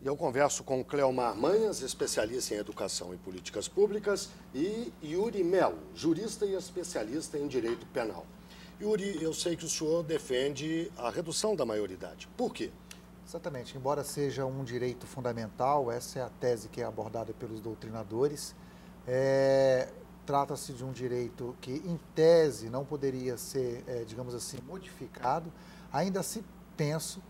E eu converso com Cleomar Manhas, especialista em educação e políticas públicas, e Yuri Melo, jurista e especialista em direito penal. Yuri, eu sei que o senhor defende a redução da maioridade. Por quê? Exatamente. Embora seja um direito fundamental, essa é a tese que é abordada pelos doutrinadores, trata-se de um direito que, em tese, não poderia ser, digamos assim, modificado. Ainda assim, penso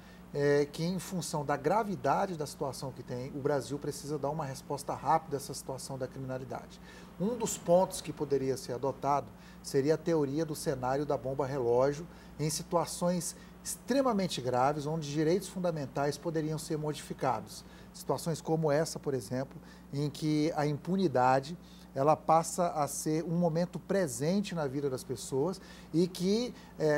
que, em função da gravidade da situação que tem, o Brasil precisa dar uma resposta rápida a essa situação da criminalidade. Um dos pontos que poderia ser adotado seria a teoria do cenário da bomba relógio em situações extremamente graves, onde direitos fundamentais poderiam ser modificados. Situações como essa, por exemplo, em que a impunidade ela passa a ser um momento presente na vida das pessoas e que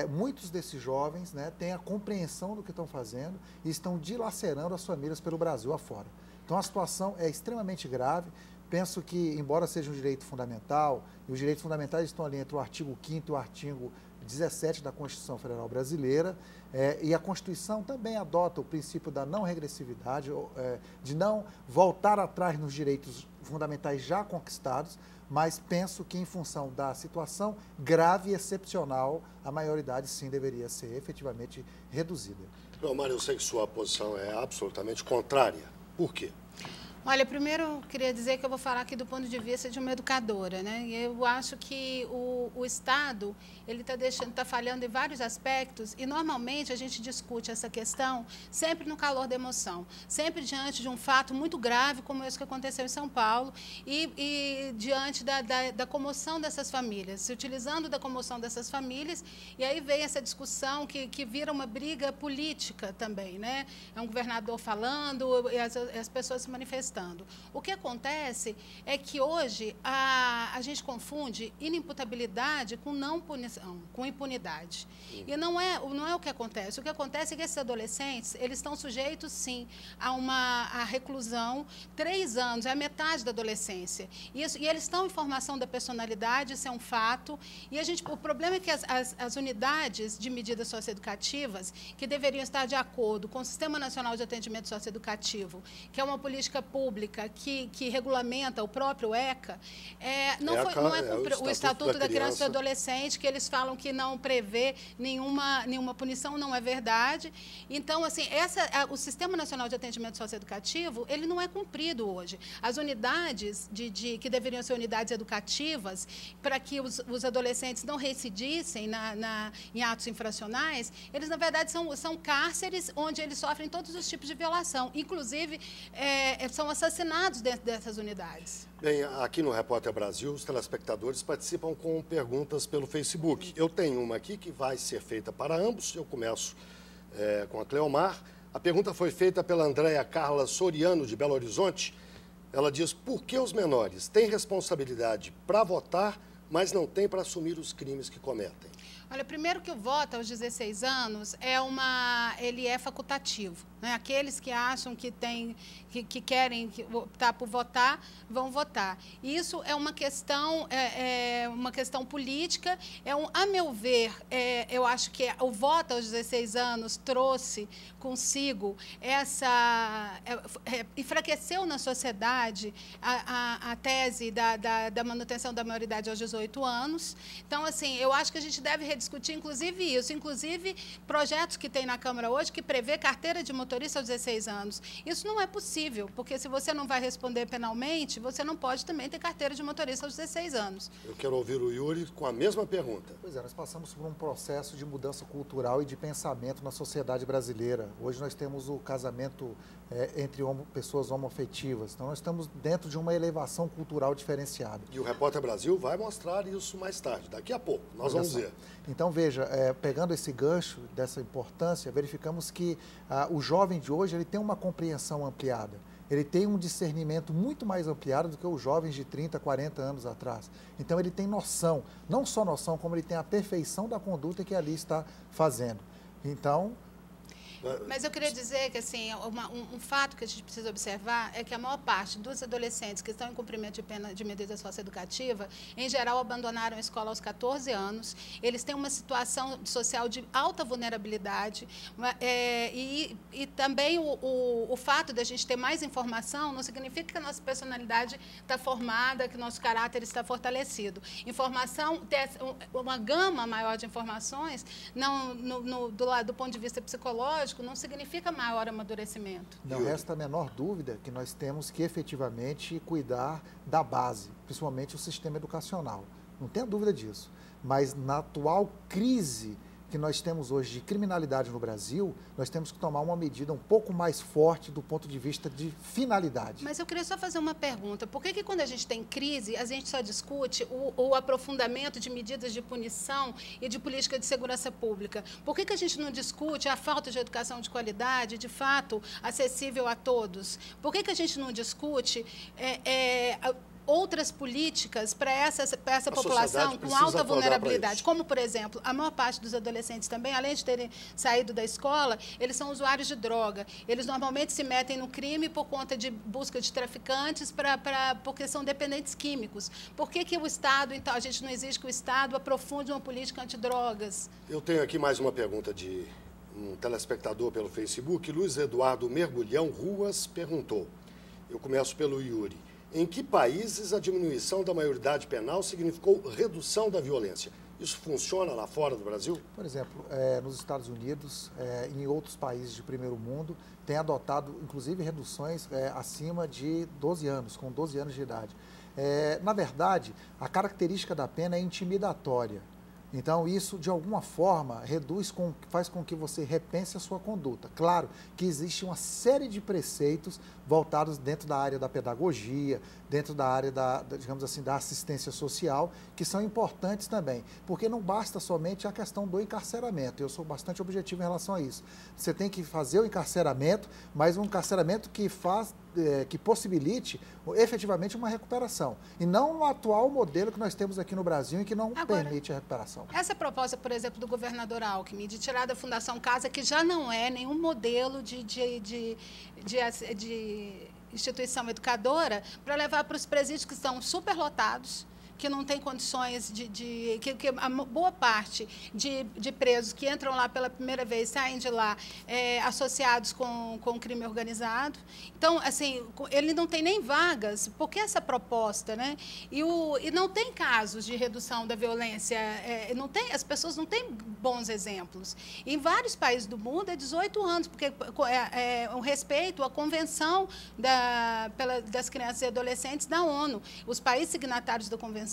muitos desses jovens, né, têm a compreensão do que estão fazendo e estão dilacerando as famílias pelo Brasil afora. Então a situação é extremamente grave. Penso que, embora seja um direito fundamental, e os direitos fundamentais estão ali entre o artigo 5º e o artigo 17 da Constituição Federal Brasileira, e a Constituição também adota o princípio da não regressividade, de não voltar atrás nos direitos fundamentais já conquistados, mas penso que, em função da situação grave e excepcional, a maioridade sim deveria ser efetivamente reduzida. Cleomar, eu sei que sua posição é absolutamente contrária. Por quê? Olha, primeiro eu queria dizer que eu vou falar aqui do ponto de vista de uma educadora, né? Eu acho que o Estado, ele está falhando em vários aspectos e, normalmente, a gente discute essa questão sempre no calor da emoção, sempre diante de um fato muito grave, como esse que aconteceu em São Paulo, e diante da comoção dessas famílias, se utilizando da comoção dessas famílias, e aí vem essa discussão que vira uma briga política também, né? É um governador falando e as pessoas se manifestando. O que acontece é que hoje a gente confunde inimputabilidade com não punição, com impunidade. E não é o que acontece. O que acontece é que esses adolescentes, eles estão sujeitos, sim, a reclusão, 3 anos, é a metade da adolescência. E eles estão em formação da personalidade, isso é um fato. E o problema é que as unidades de medidas socioeducativas, que deveriam estar de acordo com o Sistema Nacional de Atendimento Socioeducativo, que é uma política pública que regulamenta o próprio ECA, o Estatuto da Criança e do Adolescente, que eles falam que não prevê nenhuma punição, não é verdade. Então, assim, o Sistema Nacional de Atendimento Socioeducativo, ele não é cumprido hoje. As unidades que deveriam ser unidades educativas, para que os adolescentes não recidissem em atos infracionais, eles, na verdade, são cárceres onde eles sofrem todos os tipos de violação. Inclusive, são assassinados dentro dessas unidades. Bem, aqui no Repórter Brasil, os telespectadores participam com perguntas pelo Facebook. Eu tenho uma aqui que vai ser feita para ambos. Eu começo com a Cleomar. A pergunta foi feita pela Andréia Carla Soriano, de Belo Horizonte. Ela diz: por que os menores têm responsabilidade para votar, mas não têm para assumir os crimes que cometem? Olha, primeiro que o voto aos 16 anos ele é facultativo, né? Aqueles que acham que querem optar por votar, vão votar. Isso é uma questão política. A meu ver, eu acho que o voto aos 16 anos trouxe consigo enfraqueceu na sociedade a tese da manutenção da maioridade aos 18 anos. Então, assim, eu acho que a gente deve discutir, inclusive, isso. Inclusive, projetos que tem na Câmara hoje que prevê carteira de motorista aos 16 anos. Isso não é possível, porque se você não vai responder penalmente, você não pode também ter carteira de motorista aos 16 anos. Eu quero ouvir o Yuri com a mesma pergunta. Pois é, nós passamos por um processo de mudança cultural e de pensamento na sociedade brasileira. Hoje nós temos o casamento entre pessoas homoafetivas. Então, nós estamos dentro de uma elevação cultural diferenciada. E o Repórter Brasil vai mostrar isso mais tarde, daqui a pouco. Nós vamos ver. Então, veja, pegando esse gancho dessa importância, verificamos que o jovem de hoje ele tem uma compreensão ampliada. Ele tem um discernimento muito mais ampliado do que os jovens de 30, 40 anos atrás. Então, ele tem noção, não só noção, como ele tem a perfeição da conduta que ali está fazendo. Então... Mas eu queria dizer que assim, um fato que a gente precisa observar é que a maior parte dos adolescentes que estão em cumprimento de pena de medida socioeducativa, em geral, abandonaram a escola aos 14 anos. Eles têm uma situação social de alta vulnerabilidade e também o fato de a gente ter mais informação não significa que a nossa personalidade está formada, que o nosso caráter está fortalecido. Informação, ter uma gama maior de informações, do ponto de vista psicológico, não significa maior amadurecimento. Não resta a menor dúvida que nós temos que efetivamente cuidar da base, principalmente o sistema educacional. Não tenha dúvida disso. Mas na atual crise que nós temos hoje de criminalidade no Brasil, nós temos que tomar uma medida um pouco mais forte do ponto de vista de finalidade. Mas eu queria só fazer uma pergunta. Por que quando a gente tem crise, a gente só discute o aprofundamento de medidas de punição e de política de segurança pública? Por que a gente não discute a falta de educação de qualidade, de fato, acessível a todos? Por que a gente não discute outras políticas para essa população com alta vulnerabilidade, como, por exemplo, a maior parte dos adolescentes também, além de terem saído da escola, eles são usuários de droga. Eles normalmente se metem no crime por conta de busca de traficantes, porque são dependentes químicos. Por que o Estado, então, a gente não exige que o Estado aprofunde uma política antidrogas? Eu tenho aqui mais uma pergunta de um telespectador pelo Facebook. Luiz Eduardo Mergulhão Ruas perguntou. Eu começo pelo Yuri. Em que países a diminuição da maioridade penal significou redução da violência? Isso funciona lá fora do Brasil? Por exemplo, nos Estados Unidos, em outros países de primeiro mundo, tem adotado, inclusive, reduções acima de 12 anos, com 12 anos de idade. Na verdade, a característica da pena é intimidatória. Então, isso, de alguma forma, faz com que você repense a sua conduta. Claro que existe uma série de preceitos voltados dentro da área da pedagogia, dentro da área digamos assim, da assistência social, que são importantes também. Porque não basta somente a questão do encarceramento. Eu sou bastante objetivo em relação a isso. Você tem que fazer o encarceramento, mas um encarceramento que possibilite efetivamente uma recuperação. E não no atual modelo que nós temos aqui no Brasil, em que não permite a recuperação. Essa proposta, por exemplo, do governador Alckmin, de tirar da Fundação Casa, que já não é nenhum modelo de instituição educadora, para levar para os presídios que estão superlotados, que não tem condições que a boa parte de presos que entram lá pela primeira vez saem de lá associados com crime organizado. Então, assim, ele não tem nem vagas. Por que essa proposta, né? E não tem casos de redução da violência, as pessoas não têm bons exemplos. Em vários países do mundo é 18 anos, porque o respeito à Convenção das Crianças e Adolescentes da ONU. Os países signatários da Convenção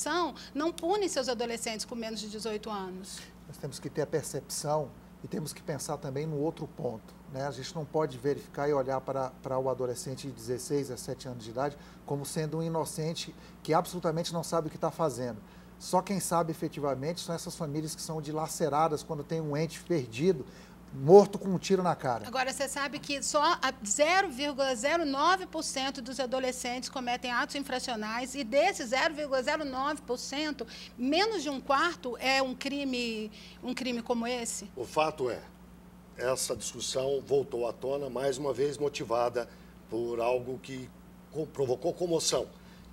não punem seus adolescentes com menos de 18 anos. Nós temos que ter a percepção e temos que pensar também no outro ponto, né? A gente não pode verificar e olhar para o adolescente de 16 a 17 anos de idade como sendo um inocente que absolutamente não sabe o que está fazendo. Só quem sabe efetivamente são essas famílias que são dilaceradas quando tem um ente perdido, morto com um tiro na cara. Agora, você sabe que só 0,09% dos adolescentes cometem atos infracionais e desses 0,09%, menos de um quarto é um crime como esse? O fato é, essa discussão voltou à tona, mais uma vez motivada por algo que provocou comoção.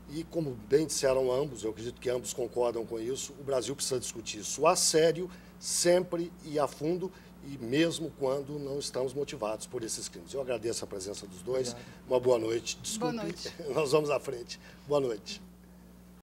E, como bem disseram ambos, eu acredito que ambos concordam com isso, o Brasil precisa discutir isso a sério, sempre e a fundo, e mesmo quando não estamos motivados por esses crimes. Eu agradeço a presença dos dois. Obrigado. Uma boa noite. Desculpe, boa noite. Nós vamos à frente. Boa noite.